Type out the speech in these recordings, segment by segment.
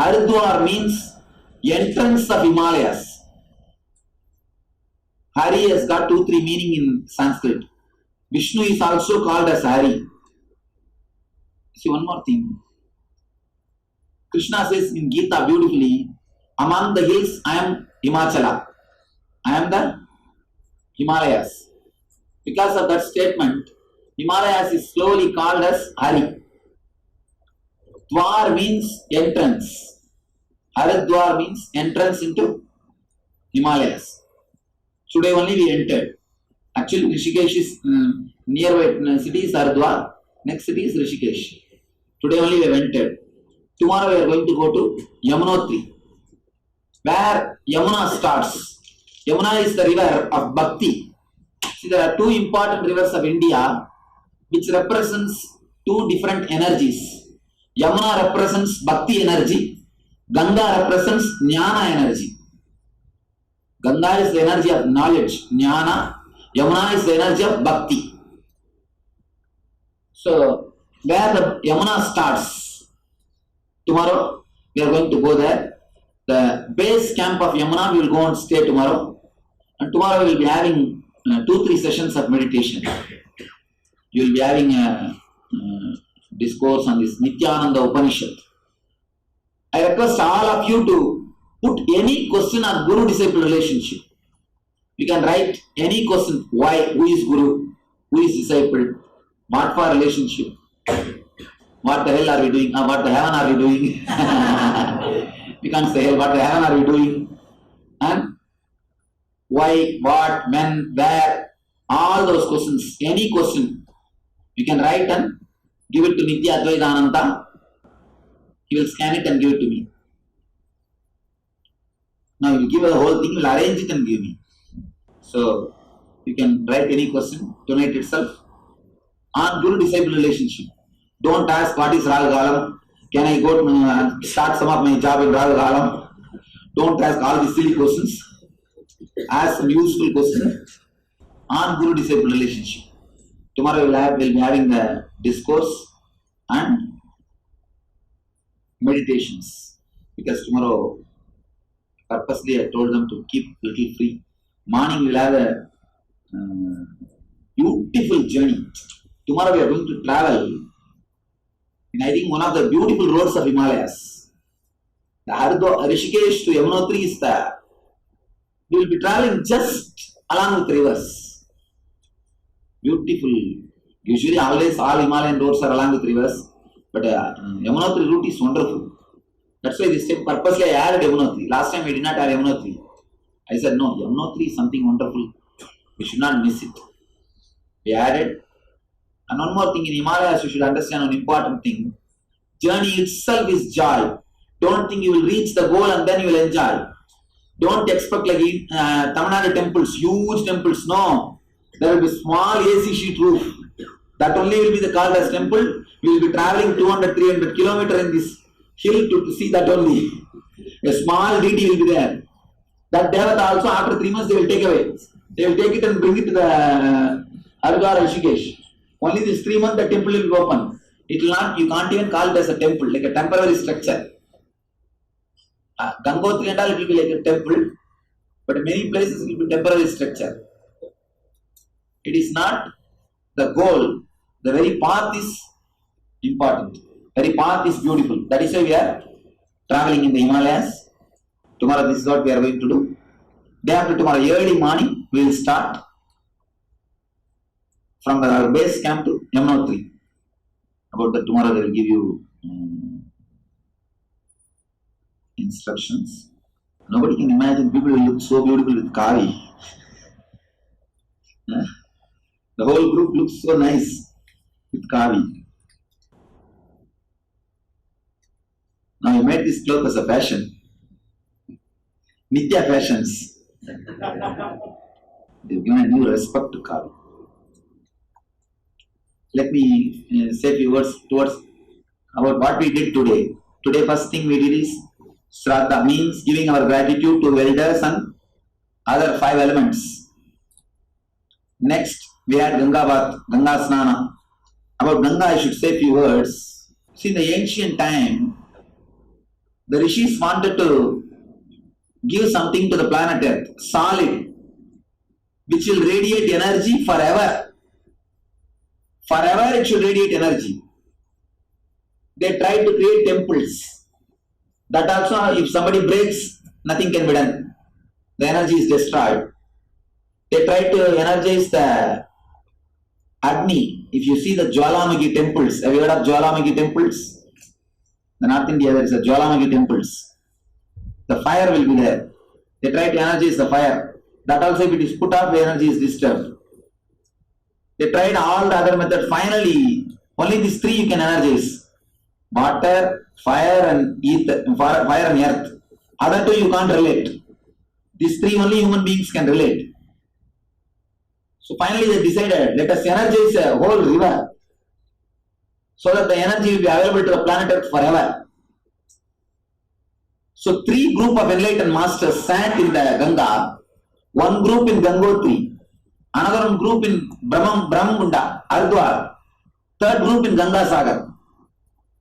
Haridwar means entrance of Himalayas. Hari has got 2-3 meaning in Sanskrit. Vishnu is also called as Hari. See, one more thing. Krishna says in Gita beautifully, among the hills I am Himachala. I am the Himalayas. Because of that statement, Himalayas is slowly called as Hari. Dwar means entrance. Haridwar means entrance into Himalayas. Today only we entered. Actually, Rishikesh is nearby city is Haridwar. Next city is Rishikesh. Today only we have entered. Tomorrow we are going to go to Yamunotri, where Yamuna starts. Yamuna is the river of Bhakti. See, there are two important rivers of India which represents two different energies. Yamuna represents Bhakti energy. Ganga represents Jnana energy. Ganga is the energy of knowledge, Jnana. Yamuna is the energy of Bhakti. So, where the Yamuna starts, tomorrow we are going to go there. The base camp of Yamuna we will go and stay tomorrow. And tomorrow we will be having 2-3 sessions of meditation. You will be having a discourse on this Nityananda Upanishad. I request all of you to put any question on Guru-disciple relationship. You can write any question. Why? Who is Guru? Who is disciple? What for relationship? What the hell are we doing? What the heaven are we doing? We can't say hell. What the heaven are we doing? And why, what, when, where? All those questions. Any question. You can write and give it to Nitya Advaitananda. He will scan it and give it to me. Now he will give the whole thing, he will arrange it and give me. So you can write any question tonight itself on Guru-disciple relationship. Don't ask what is Raga Galam. Can I go to start some of my job in Raga Galam? Don't ask all these silly questions. Ask some useful questions on Guru-disciple relationship. Tomorrow we'll be having the discourse and meditations, because tomorrow purposely I told them to keep little free. Morning we'll have a beautiful journey. Tomorrow we are going to travel in, I think, one of the beautiful roads of Himalayas. The Rishikesh to Yamunotri is there. We will be traveling just along with rivers. Beautiful. Usually always all Himalayan roads are along with rivers. But Yamunotri route is wonderful. That's why this time purposely I added Yamunotri. Last time we did not add Yamunotri. I said no, Yamunotri is something wonderful. We should not miss it. We added. And one more thing, in Himalayas you should understand an important thing. Journey itself is joy. Don't think you will reach the goal and then you will enjoy. Don't expect like Tamil Nadu temples, huge temples. No. There will be small AC sheet roof. That only will be the called as temple. We will be traveling 200-300 kilometers in this hill to see that only. A small deity will be there. That Devata also after 3 months they will take away. They will take it and bring it to the Haridwar Rishikesh. Only this 3 months the temple will be open. It will not, you can't even call it as a temple, like a temporary structure. Gangotri and all it will be like a temple, but many places it will be temporary structure. It is not the goal. The very path is important. Very path is beautiful. That is why we are traveling in the Himalayas. Tomorrow this is what we are going to do. Day after tomorrow early morning we will start from the base camp to Yamunotri. About that tomorrow they will give you instructions. Nobody can imagine people will look so beautiful with Kavi. The whole group looks so nice with Kavi. Now you made this cloth as a fashion. Nitya fashions. They've given a new respect to Kavi. Let me say a few words towards about what we did today. Today first thing we did is Shraddha, means giving our gratitude to elders and other 5 elements. Next we had Ganga Bath, Ganga Snana. About Ganga I should say a few words. See, in the ancient time, The rishis wanted to give something to the planet Earth, solid, which will radiate energy forever. Forever it should radiate energy. They tried to create temples. That also, if somebody breaks, nothing can be done. The energy is destroyed. They tried to energize the Agni. If you see the Jwalamukhi temples, have you heard of Jwalamukhi temples? In North India, there is a Jwalamukhi temples. The fire will be there. They try to energize the fire. That also, if it is put off, the energy is disturbed. They tried all the other methods. Finally, only these three you can energize: water, fire, and ether, fire and earth. Other two you can't relate. These three only human beings can relate. So finally, they decided, let us energize a whole river, so that the energy will be available to the planet Earth forever. So three group of enlightened masters sat in the Ganga, one group in Gangotri, another group in Brahmagunda, Ardwar, third group in Ganga Sagar.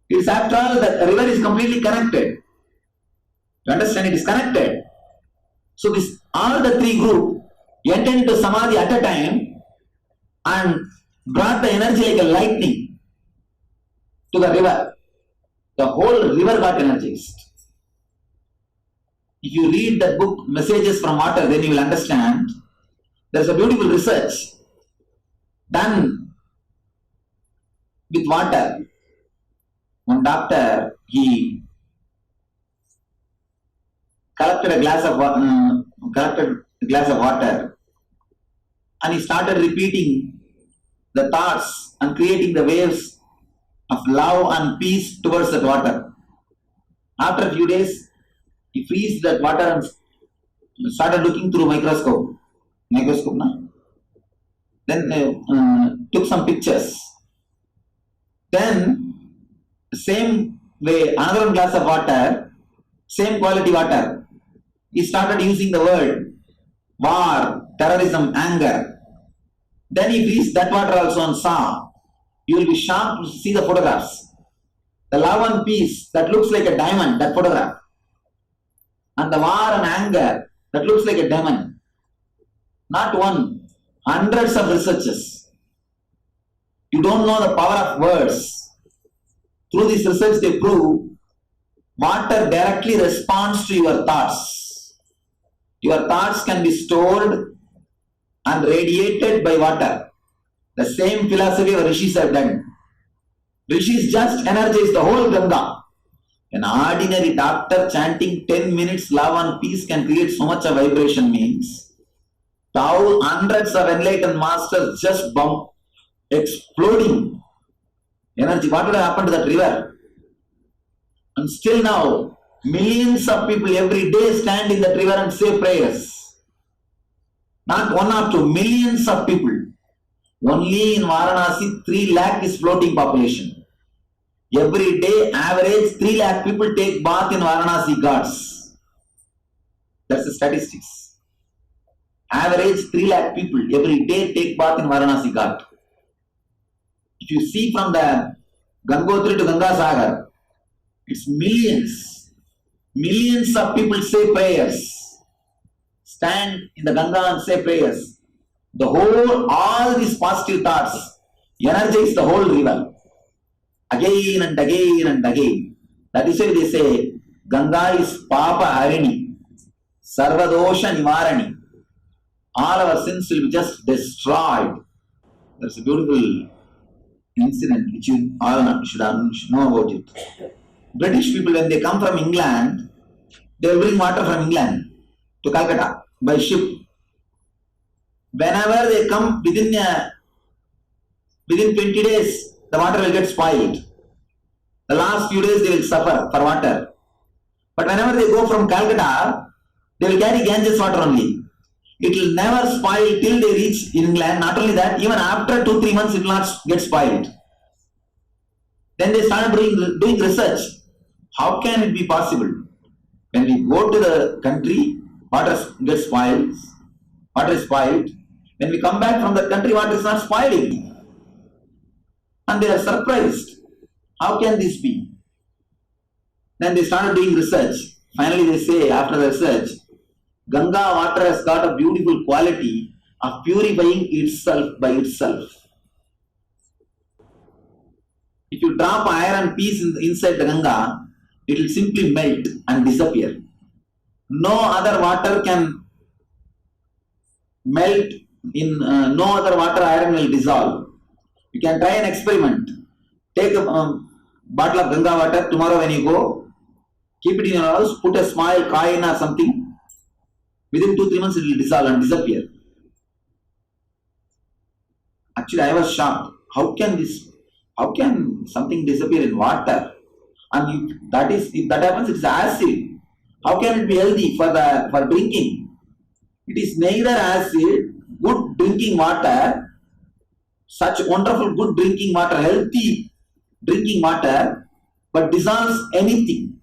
It is after all, the river is completely connected. You understand? It is connected. So this, all the three groups entered into Samadhi at a time and brought the energy like a lightning to the river. The whole river got energized. If you read that book, Messages from Water, then you will understand. There is a beautiful research done with water. One doctor, he collected a glass of water, and he started repeating the thoughts and creating the waves of love and peace towards that water. After a few days, he freezed that water and started looking through microscope. Then took some pictures. Then, same way, another glass of water, same quality water, he started using the word war, terrorism, anger. Then he freezed that water also and saw. You will be shocked to see the photographs. The love and peace that looks like a diamond, that photograph. And the war and anger that looks like a diamond. Not one, hundreds of researches. You don't know the power of words. Through this research they prove water directly responds to your thoughts. Your thoughts can be stored and radiated by water. The same philosophy our rishis have done. Rishis just energize the whole Ganga. An ordinary doctor chanting 10 minutes love and peace can create so much of vibration means hundreds of enlightened masters just exploding energy. What would have happened to that river? And still now, millions of people every day stand in that river and say prayers. Not one or two, millions of people. Only in Varanasi, 3 lakh is floating population. Every day, average 3 lakh people take bath in Varanasi Ghats. That's the statistics. Average 3 lakh people every day take bath in Varanasi Ghat. If you see from the Gangotri to Ganga Sagar, it's millions. Millions of people say prayers. Stand in the Ganga and say prayers. All these positive thoughts energize the whole river. Again and again and again. That is why they say Ganga is Papa Harini, Sarvadosha Nivarani. All our sins will be just destroyed. There's a beautiful incident which you all should know about it. British people, when they come from England, they will bring water from England to Calcutta by ship. Whenever they come within 20 days, the water will get spoiled. The last few days they will suffer for water. But whenever they go from Calcutta, they will carry Ganges water only. It will never spoil till they reach England. Not only that, even after 2-3 months it will not get spoiled. Then they started doing research. How can it be possible? When we go to the country, water gets spoiled. Water is spoiled. When we come back from the country, water is not spoiling. And they are surprised. How can this be? Then they started doing research. Finally they say, after the research, Ganga water has got a beautiful quality of purifying itself by itself. If you drop iron piece inside the Ganga, it will simply melt and disappear. No other water can melt in, no other water iron will dissolve. You can try an experiment. Take a bottle of Ganga water tomorrow when you go, keep it in your house, put a small coin or something. Within 2-3 months it will dissolve and disappear. Actually, I was shocked. How can something disappear in water? And if that happens, it is acid. How can it be healthy for drinking? It is neither acid, good drinking water, such wonderful good drinking water, healthy drinking water, but dissolves anything.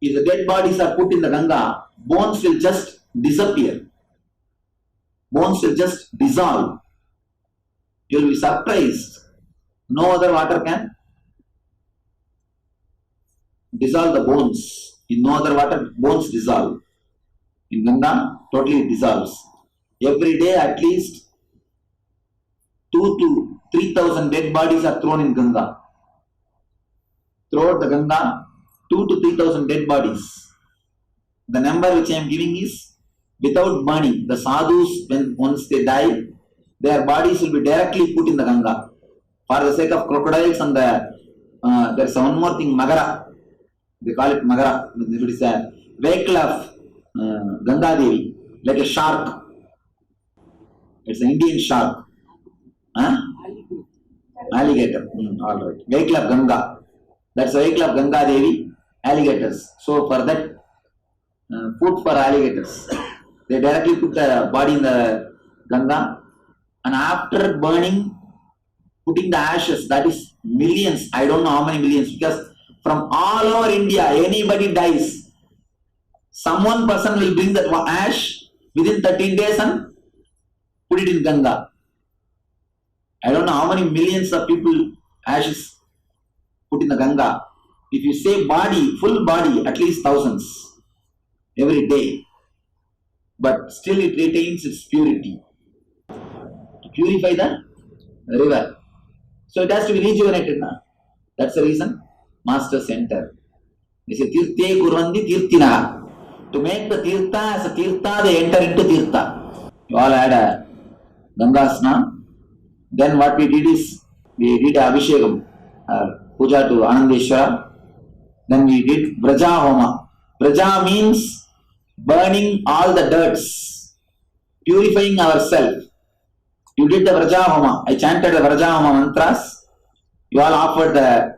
If the dead bodies are put in the Ganga, bones will just disappear. Bones will just dissolve. You will be surprised. No other water can dissolve the bones. In no other water, bones dissolve. In Ganga, totally it dissolves. Every day at least 2,000 to 3,000 dead bodies are thrown in Ganga. Throughout the Ganga, 2,000 to 3,000 dead bodies. The number which I am giving is without burning. The sadhus, once they die, their bodies will be directly put in the Ganga. For the sake of crocodiles and there's one more thing, Magara. They call it Magara. It is a vehicle of Ganga Devi, like a shark. It's an Indian shark. Huh? Alligator. Alright. Vehicle of Ganga. That's the vehicle of Ganga Devi, alligators. So for that, food for alligators. They directly put the body in the Ganga, and after burning, putting the ashes, that is millions, I don't know how many millions, because from all over India, anybody dies, one person will bring that ash within 13 days and put it in Ganga. I don't know how many millions of people ashes put in the Ganga. If you say body, full body, at least thousands every day. But still it retains its purity. To purify the river. So it has to be rejuvenated now. That's the reason masters enter. They say Tirthe Kurvandi Tirthina. To make the Tirtha as a Tirtha, they enter into Tirtha. You all had a Ganga Snan. Then what we did is, we did Abhishekam, Puja to Anandeshwara. Then we did Braja Homa. Braja means burning all the dirts, purifying ourselves. You did the Braja Homa. I chanted the Braja Homa mantras. You all offered the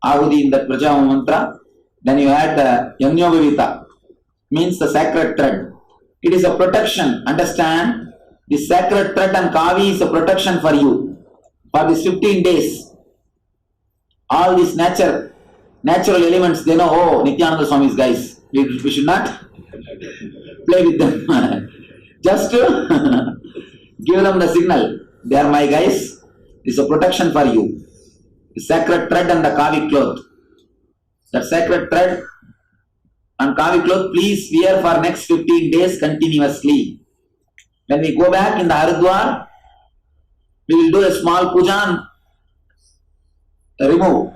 Ahudi in the Braja Homa mantra. Then you had the Yamyogavita, means the sacred thread. It is a protection. Understand? The sacred thread and Kavi is a protection for you. For these 15 days, all these natural elements, they know, oh, Nityananda Swami's guys. We should not play with them. Just to give them the signal. They are my guys. It's a protection for you. The sacred thread and the Kavi cloth. That sacred thread and Kavi cloth, please wear for next 15 days continuously. When we go back in the Haridwar, we will do a small puja and remove.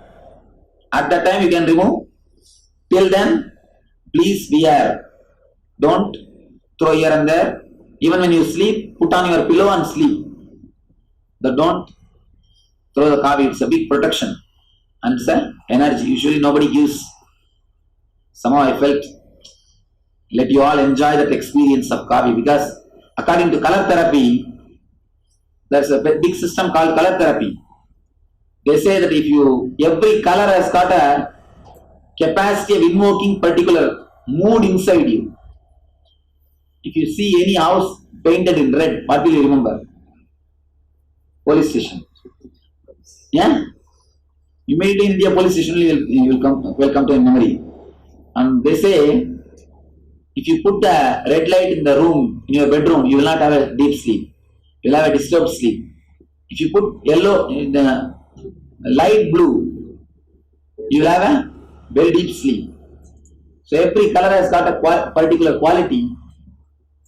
At that time you can remove. Till then, please wear. Don't throw here and there. Even when you sleep, put on your pillow and sleep. But don't throw the Kavi. It's a big protection. And it's an energy. Usually nobody gives. Somehow I felt, let you all enjoy that experience of Kavi, because according to color therapy, there's a big system called color therapy. They say that every color has got a capacity of invoking particular mood inside you. If you see any house painted in red, what will you remember? Police station. Yeah? Immediately in India, police station will come to your memory. And they say, if you put the red light in the room, in your bedroom, you will not have a deep sleep. You will have a disturbed sleep. If you put yellow, light blue you will have a very deep sleep. So every color has got a particular quality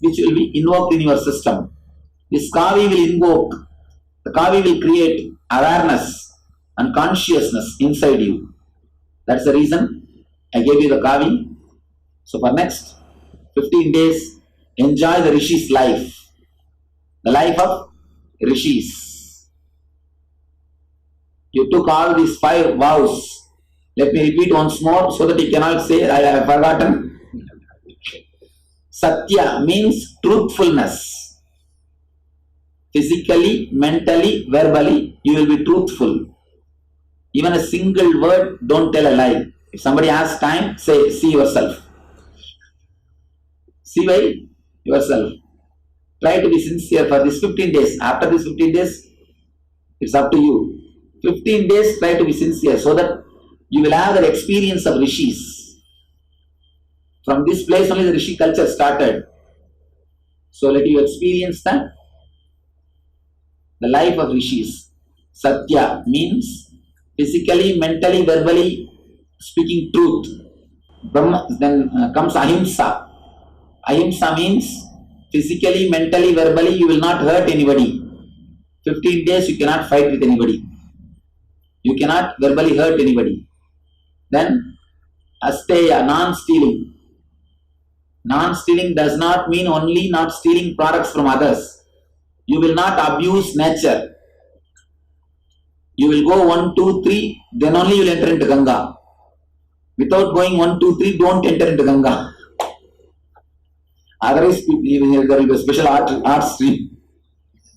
which will be invoked in your system. This Kavi will invoke, the Kavi will create awareness and consciousness inside you. That's the reason I gave you the Kavi. So for next 15 days, enjoy the Rishi's life. The life of Rishis. You took all these 5 vows. Let me repeat once more so that you cannot say I have forgotten. Satya means truthfulness. Physically, mentally, verbally, you will be truthful. Even a single word, don't tell a lie. If somebody asks time, say, see yourself. See by yourself. Try to be sincere for these 15 days. After these 15 days, it's up to you. 15 days, try to be sincere so that you will have the experience of Rishis. From this place only the Rishi culture started. So let you experience the life of Rishis. Satya means physically, mentally, verbally speaking truth. Brahma, then comes Ahimsa. Ahimsa means physically, mentally, verbally you will not hurt anybody. 15 days you cannot fight with anybody. You cannot verbally hurt anybody. Then Asteya, non-stealing. Non-stealing does not mean only not stealing products from others. You will not abuse nature. You will go 1, 2, 3, then only you will enter into Ganga. Without going 1, 2, 3, don't enter into Ganga. Otherwise, there will be a special art stream.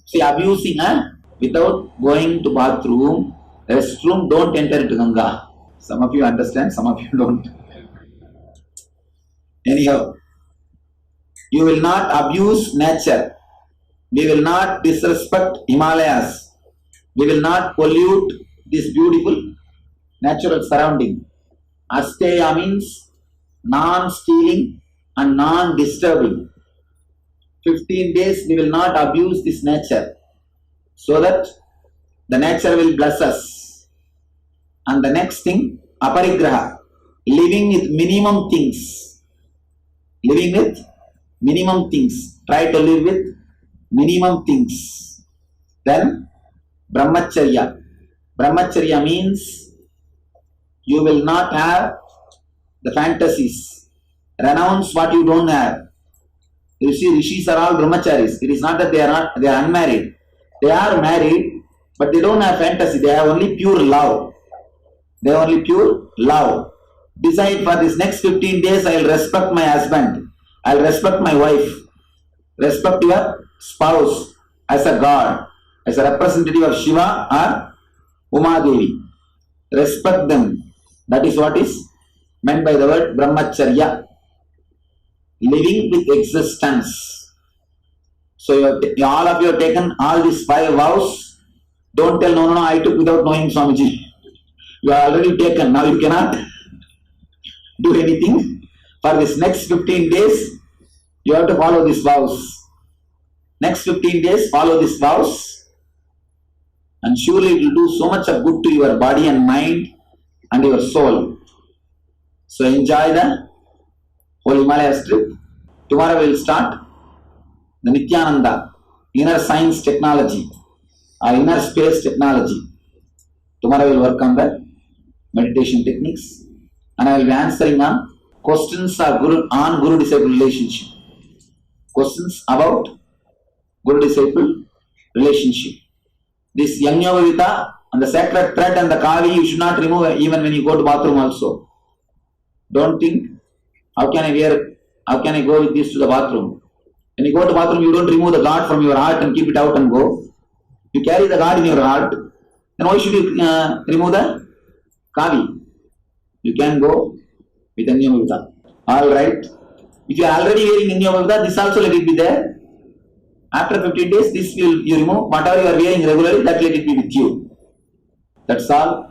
See, abusing, without going to bathroom, restroom, don't enter into Ganga. Some of you understand, some of you don't. Anyhow, you will not abuse nature. We will not disrespect Himalayas. We will not pollute this beautiful natural surrounding. Asteya means non-stealing and non-disturbing. 15 days we will not abuse this nature so that the nature will bless us. And the next thing, aparigraha, living with minimum things. Living with minimum things. Try to live with minimum things. Then brahmacharya. Brahmacharya means you will not have the fantasies. Renounce what you don't have. You see, Rishis are all brahmacharis. It is not that they are unmarried. They are married, but they don't have fantasy. They have only pure love. They have only pure love. Decide for this next 15 days, I will respect my husband. I will respect my wife. Respect your spouse as a god, as a representative of Shiva or Uma Devi. Respect them. That is what is meant by the word brahmacharya. Living with existence. So all of you have taken all these 5 vows. Don't tell no, I took without knowing Swamiji. You are already taken. Now you cannot do anything. For this next 15 days, you have to follow these vows. Next 15 days, follow these vows. And surely it will do so much of good to your body and mind and your soul. So enjoy the whole Himalayas trip. Tomorrow we will start the Nityananda, inner science technology or inner space technology. Tomorrow we will work on the meditation techniques and I will be answering on questions on Guru-disciple relationship. Questions about Guru-disciple relationship. This Yajna-Vavita and the sacred thread and the Kavi you should not remove even when you go to bathroom also. Don't think, how can I go with this to the bathroom? When you go to bathroom, you don't remove the God from your heart and keep it out and go. You carry the God in your heart. Then why should you remove the Kavi? You can go with Yajna-Vavita. Alright. If you are already wearing Yajna-Vavita, this also let it be there. After 15 days, this will you remove. Whatever you are wearing regularly, that let it be with you. That's all.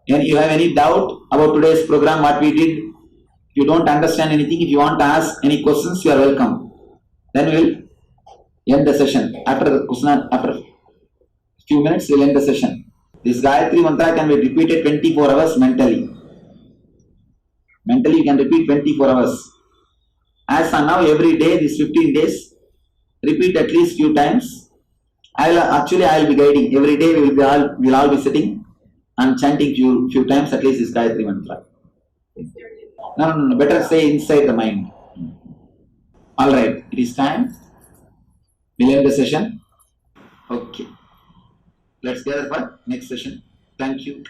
And if you have any doubt about today's program, what we did, if you don't understand anything, if you want to ask any questions, you are welcome. Then we will end the session. After the question, after a few minutes, we will end the session. This Gayatri mantra can be repeated 24 hours mentally. Mentally you can repeat 24 hours. As of now, every day, these 15 days, repeat at least few times. I'll be guiding. Every day we'll all be sitting and chanting few times at least this Gayatri mantra. No. Better say inside the mind. Alright, it is time. We'll end the session. Okay. Let's gather for next session. Thank you.